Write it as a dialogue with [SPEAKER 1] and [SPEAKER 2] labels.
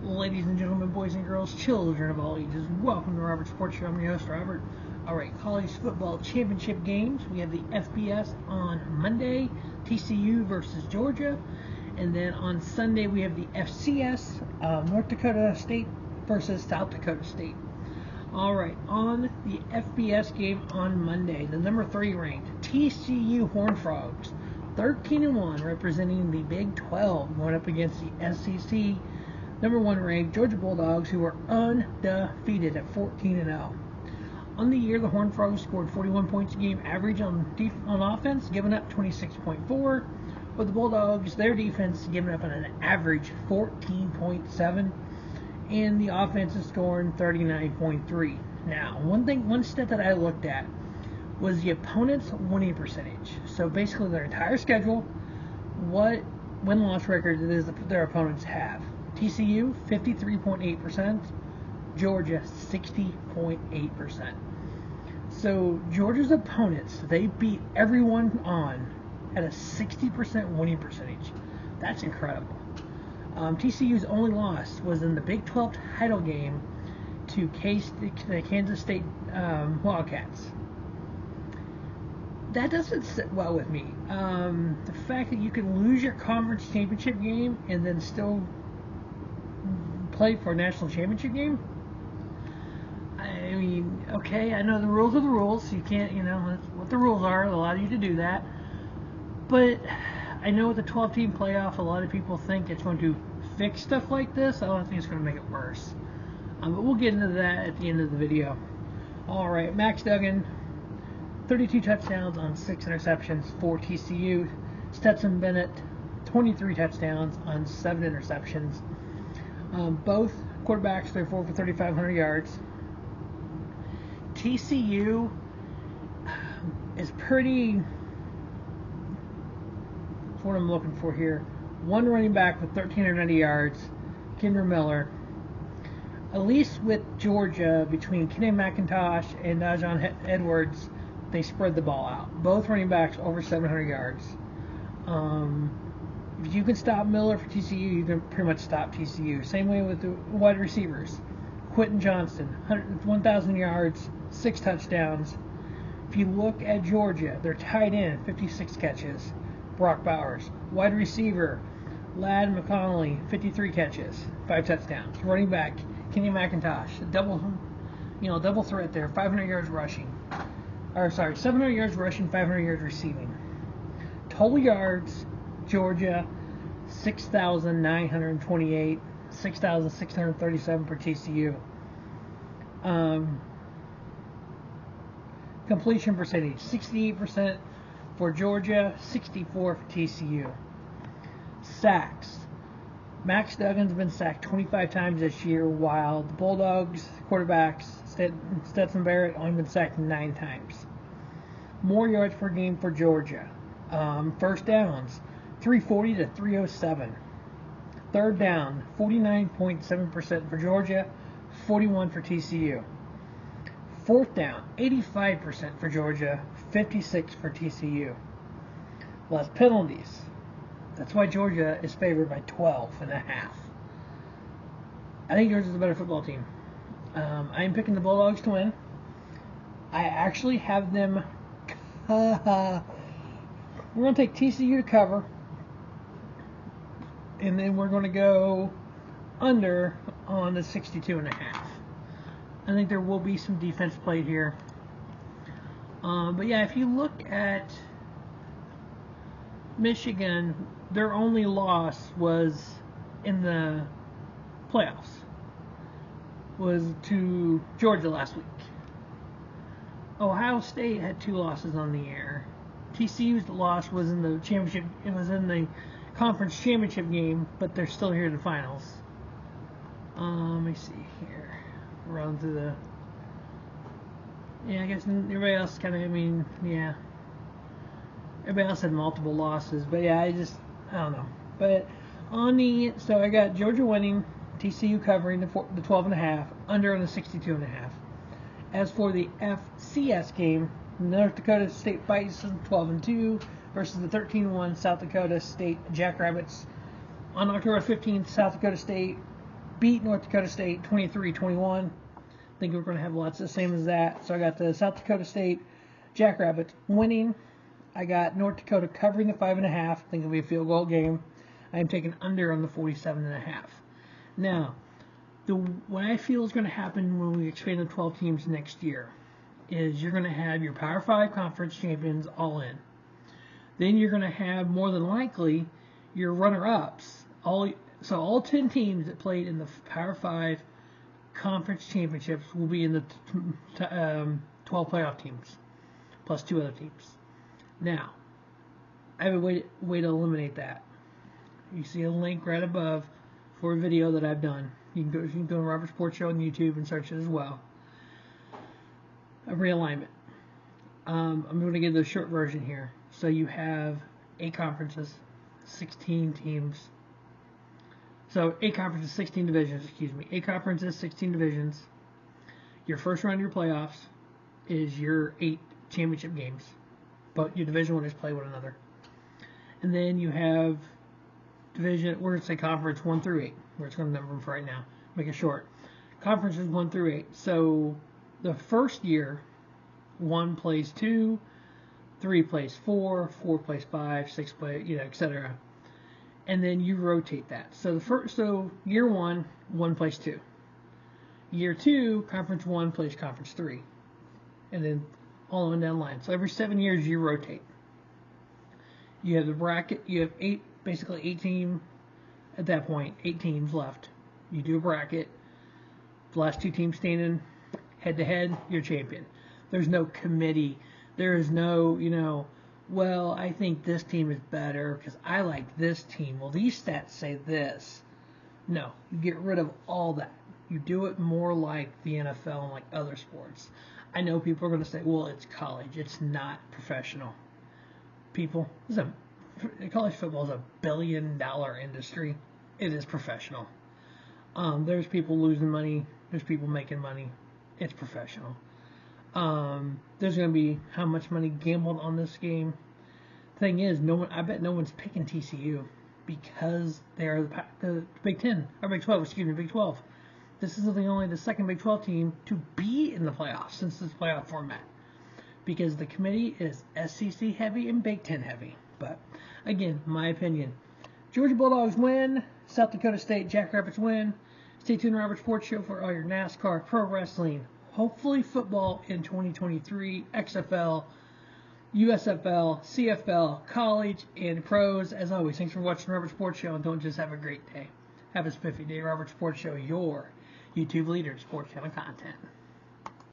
[SPEAKER 1] Ladies and gentlemen, boys and girls, children of all ages, welcome to Robert Sports Show. I'm your host, Robert. Alright, college football championship games. We have the FBS on Monday, TCU versus Georgia. And then on Sunday, we have the FCS, North Dakota State versus South Dakota State. Alright, on the FBS game on Monday, the number 3 ranked TCU Horned Frogs, 13-1, representing the Big 12, going up against the SEC number 1 ranked Georgia Bulldogs, who are undefeated at 14-0. On the year, the Horned Frogs scored 41 points a game average on offense, giving up 26.4. With the Bulldogs, their defense giving up an average 14.7, and the offense is scoring 39.3. Now, one stat that I looked at was the opponent's winning percentage. So basically, their entire schedule, what win-loss record it is that their opponents have. TCU, 53.8%. Georgia, 60.8%. So Georgia's opponents, they beat everyone on at a 60% winning percentage. That's incredible. TCU's only loss was in the Big 12 title game to the Kansas State Wildcats. That doesn't sit well with me. The fact that you can lose your conference championship game and then still play for a national championship game? I mean, okay, I know the rules are the rules. You can't, that's what the rules are. They allow you to do that. But I know with the 12-team playoff, a lot of people think it's going to fix stuff like this. I don't think it's going to make it worse. But we'll get into that at the end of the video. All right, Max Duggan, 32 touchdowns on 6 interceptions for TCU. Stetson Bennett, 23 touchdowns on 7 interceptions. Both quarterbacks, they're for 3,500 yards. TCU is pretty, that's what I'm looking for here. One running back with 1,390 yards, Kendra Miller. At least with Georgia, between Kenny McIntosh and Najee Edwards, they spread the ball out. Both running backs over 700 yards. If you can stop Miller for TCU, you can pretty much stop TCU. Same way with the wide receivers. Quentin Johnston, 1,000 yards, 6 touchdowns. If you look at Georgia, their tight end, 56 catches. Brock Bowers. Wide receiver, Ladd McConnelly, 53 catches, 5 touchdowns. Running back, Kenny McIntosh, double threat there, 500 yards rushing. 700 yards rushing, 500 yards receiving. Total yards, Georgia, 6,928, 6,637 for TCU. Completion percentage, 68% for Georgia, 64 for TCU. Sacks. Max Duggan's been sacked 25 times this year, while the Bulldogs quarterbacks, Stetson Barrett, only been sacked 9 times. More yards per game for Georgia. First downs, 340 to 307. Third down, 49.7% for Georgia, 41 for TCU. Fourth down, 85% for Georgia, 56 for TCU. Less penalties. That's why Georgia is favored by 12.5. I think Georgia's a better football team. I am picking the Bulldogs to win. I actually have them. We're going to take TCU to cover, and then we're going to go under on the 62.5. I think there will be some defense played here. But yeah, if you look at Michigan, their only loss was in the playoffs, was to Georgia last week. Ohio State had 2 losses on the year. TCU's loss was in the championship. It was in the conference championship game, but they're still here in the finals. Let me see here. Run through the. Yeah, I guess everybody else kind of. Yeah. Everybody else had multiple losses, but yeah, I don't know. But so I got Georgia winning, TCU covering the 12.5, under on the 62.5. As for the FCS game, North Dakota State Bison 12-2 versus the 13-1 South Dakota State Jackrabbits. On October 15th, South Dakota State beat North Dakota State 23-21. I think we're going to have lots of the same as that. So I got the South Dakota State Jackrabbits winning. I got North Dakota covering the 5.5. I think it'll be a field goal game. I am taking under on the 47.5. Now, what I feel is going to happen when we expand to 12 teams next year is you're going to have your Power 5 conference champions all in. Then you're going to have, more than likely, your runner-ups. All 10 teams that played in the Power 5 conference championships will be in the 12 playoff teams, plus 2 other teams. Now, I have a way to eliminate that. You see a link right above for a video that I've done. You can go to Robert Sports Show on YouTube and search it as well. A realignment. I'm going to give the short version here. So you have 8 conferences, 16 teams. So 8 conferences, 16 divisions, 8 conferences, 16 divisions. Your first round of your playoffs is your 8 championship games. But your division winners play one another. And then you have division, we're going to say conference 1 through 8. We're just going to number them for right now. Make it short. Conferences 1 through 8. So the first year, 1 plays 2, 3 plays 4, 4 plays 5, 6 plays, etc. And then you rotate that. So year 1, 1 plays 2. Year 2, conference 1 plays conference 3. And then all on down the line. So every 7 years you rotate. You have the bracket, you have 8 teams at that point, 8 teams left. You do a bracket. The last 2 teams standing head to head, you're champion. There's no committee. There is no, well, I think this team is better because I like this team. Well, these stats say this. No, you get rid of all that. You do it more like the NFL and like other sports. I know people are going to say, well, it's college. It's not professional. People, college football is a billion-dollar industry. It is professional. There's people losing money. There's people making money. It's professional. There's going to be how much money gambled on this game. Thing is, I bet no one's picking TCU because they are the Big 10 or Big 12. Big 12. This is the second Big 12 team to be in the playoffs since this playoff format, because the committee is SEC heavy and Big 10 heavy. But again, my opinion: Georgia Bulldogs win, South Dakota State Jackrabbits win. Stay tuned to Robert Sports Show for all your NASCAR, pro wrestling, hopefully football in 2023, XFL, USFL, CFL, college, and pros. As always, thanks for watching Robert Sports Show, and don't just have a great day. Have a spiffy day. Robert Sports Show, your YouTube leader in sports channel content.